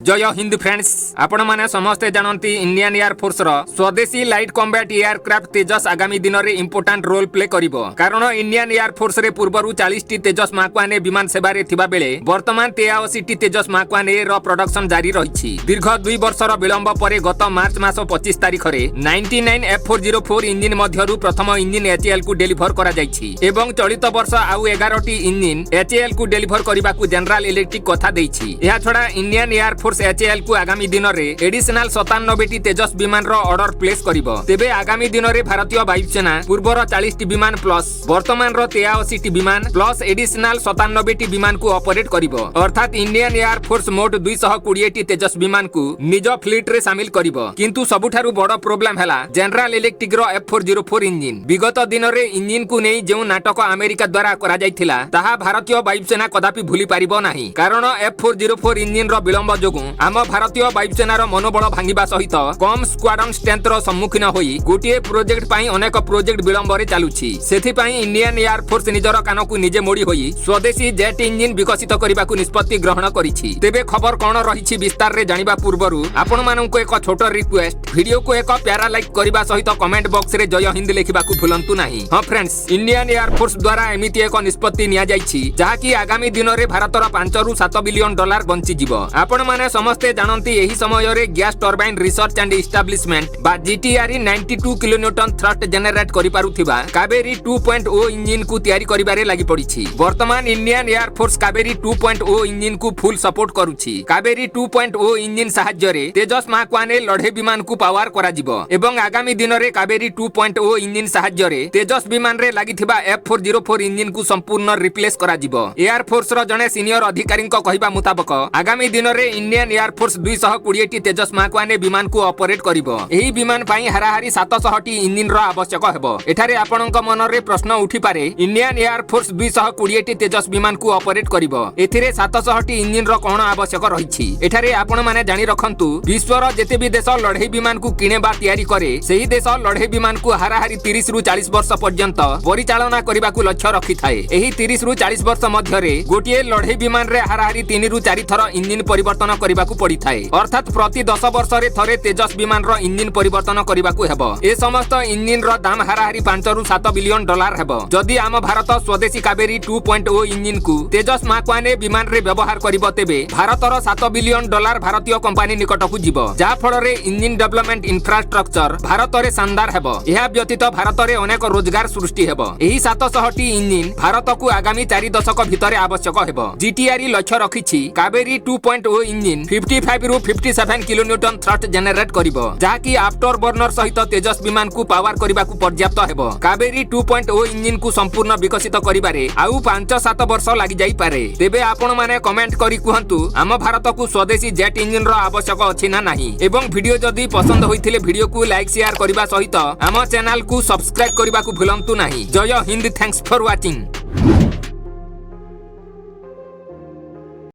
जय हिंद फ्रेंड्स आपण माने समस्ते जानती इंडियन एयर फोर्स रो स्वदेशी लाइट कॉम्बैट एयरक्राफ्ट तेजस आगामी दिन में इंपोर्टेंट रोल प्ले करिवो कारण इंडियन एयर फोर्स रे पूर्वरु 40 टी तेजस मार्क ए विमान सेवा रे थिबा बेले वर्तमान 83 टी तेजस मार्क ए रो प्रोडक्शन जारी रहिछि। दीर्घ 2 वर्षर विलंब परे गत मार्च मास 25 तारिख रे 99 F404 इंजिन मध्यरु प्रथम इंजिन एचएएल को डेलीवर करा जाइछि एवं चलित वर्ष आउ 11 टी इंजिन एचएएल को डेलीवर करबा को जनरल इलेक्ट्रिक कथा दैछि। एहा छडा इंडियन एयर फोर्स एचएएल को आगामी दिन में एडिशनल 97 टी तेजस विमान रो ऑर्डर प्लेस करिवो। तेबे आगामी दिन में भारतीय वायुसेना पूर्वर 40 टी विमान प्लस वर्तमान रो 83 टी विमान प्लस एडिशनल 97 टी विमान को ऑपरेट करिवो। अर्थात इंडियन एयर फोर्स मोट 220 टी तेजस विमान को निज फ्लीट रे शामिल करिवो। किंतु सबुठारु बड़ प्रॉब्लम हैला जनरल इलेक्ट्रिक रो F404 इंजिन। विगत दिन में इंजिन को नै जेउ नाटक अमेरिका द्वारा करा जायथिला ताहा भारतीय वायुसेना कदापि भूली पारिबो नाही कारण F404 इंजिन रो विलंब जोगु आम भारतीय वायुसेनार मनोबल भांगिबा सहित कम स्क्वाड्रन स्ट्रेंथ रो सम्मुखीन होई गोटिए प्रोजेक्ट पाई अनेक प्रोजेक्ट विलंब रे चालुछि। सेथि पाई इंडियन एयर फोर्स निजर कान को निजे मोड़ी होई स्वदेशी जेट इंजिन विकसित करिबा को निष्पत्ति ग्रहण करिछि। तेबे खबर कोन रहिछि विस्तार रे जानिबा पूर्वरु आपण माननकु एक छोट रिक्वेस्ट वीडियो को एक प्यारा लाइक करिबा सहित कमेंट बॉक्स रे जय हिंद लिखिबा को भूलंतु नाही। हां फ्रेंड्स इंडियन एयर फोर्स द्वारा एमिति एक निष्पत्ति निया जाइछि जहा कि आगामी दिन रे भारतर 5 रु 7 बिलियन डॉलर बंची जिवो। आपण माने समस्ते जानती एही समय रे gas turbine research and establishment बा GTRE 92 किलोन्यूटन थ्रस्ट जनरेट करि पारुथिबा कावेरी 2.0 इंजिन को तयारी करिबारे लागि पड़िछि। वर्तमान Indian air force Kaveri 2.0 engine को फुल सपोर्ट करूछि। कावेरी 2.0 इंजिन सहाय्य रे तेजस मार्क 1 लढे विमान को पावर करा जिवो एवं आगामी दिन रे कावेरी 2.0 इंजिन सहाय्य रे तेजस विमान रे लागिथिबा F404 इंजिन को संपूर्ण रिप्लेस करा जिवो। एयर फोर्स रो जने सीनियर अधिकारी को कहिबा मुताबिक आगामी दिन रे इंडियन एयर फोर्स 220 टी तेजस मार्क 1 विमान को ऑपरेट करिवो। एही विमान पई हाराहारी 700 टी इंजिन रो आवश्यक हेबो। एठारे आपनक मन रे प्रश्न उठी पारे इंडियन एयर फोर्स 220 टी तेजस विमान को ऑपरेट करिवो एथिरे 700 टी इंजिन रो कोन आवश्यक रहिछि। एठारे आपण माने जानि रखंतु विश्वर जेते भी देश लढई विमान को किने बा तयारी करे सेही देश लढई विमान को हाराहारी 30 रु 40 वर्ष पर्यंत परिचालना करिबा को लक्ष्य रखि थाए। एही 30 रु 40 वर्ष मध्य रे गोटिए लढई विमान रे हाराहारी 3 रु 4 थर इंजिन परिवर्तन करिबा को पड़ी थाए। अर्थात प्रति 10 वर्ष रे थरे तेजस विमान रो इंजिन परिवर्तन करिबा को हेबो। ए समस्त इंजिन रो दाम हाराहारी 5 रु 7 बिलियन डॉलर हेबो। जदि आम भारत स्वदेशी कावेरी 2.0 इंजिन को तेजस मार्क 1 विमान रे व्यवहार करिबो तेबे भारतर 7 बिलियन डॉलर भारतीय कंपनी निकट को जिवो जा फल रे इंजिन डेवलपमेंट इंफ्रास्ट्रक्चर भारत रे शानदार हेबो। एहा व्यतीत भारत रे अनेक रोजगार सृष्टि हेबो। एही 700 टी इंजिन भारत को आगामी 4 दशक भितरे आवश्यक हेबो। GTRE लक्ष्य रखिछि कावेरी 2.0 इंजिन 55 रु 57 किलोन्यूटन थ्रस्ट जनरेट करिवो जहा कि आफ्टर बर्नर सहित तेजस विमान को पावर करिबा को पर्याप्त हेबो। कावेरी 2.0 इंजिन को संपूर्ण विकसित करिबारे आउ 5-7 वर्ष लागि जाई पारे। तेबे आपण माने कमेंट करी कहंतु आम भारत को स्वदेशी जेट इंजिन रो आवश्यक अछि ना नाही एवं वीडियो जदि पसंद होइथिले वीडियो को लाइक शेयर करिबा सहित आम चैनल को सब्सक्राइब करिबा को भूलंतु नाही। जय हिंद, थैंक्स फॉर वाचिंग।